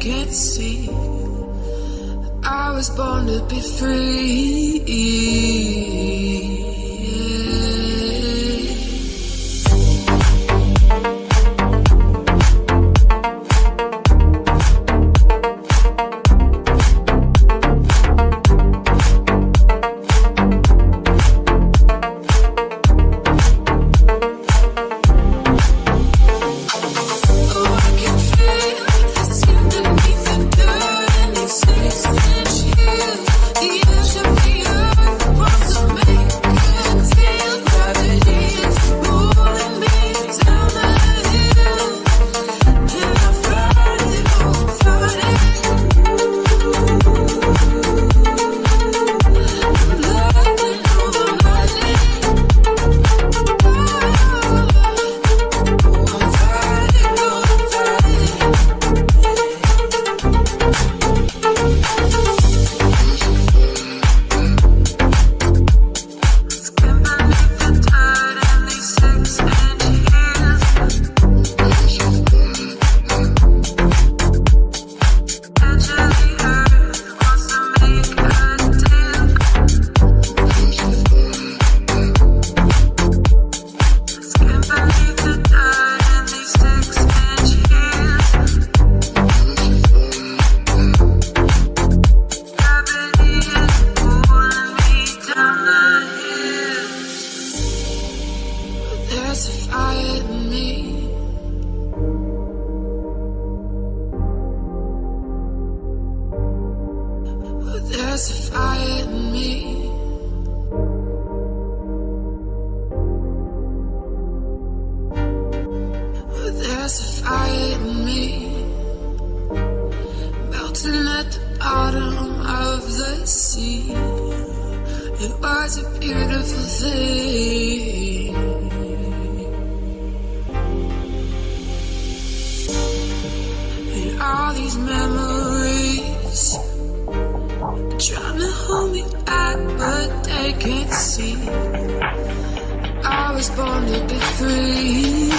can't see. I was born to be free. There's a fire in me. There's a fire in me, melting at the bottom of the sea. It was a beautiful thing. And all these memories trying to hold me back, but they can't see. I was born to be free.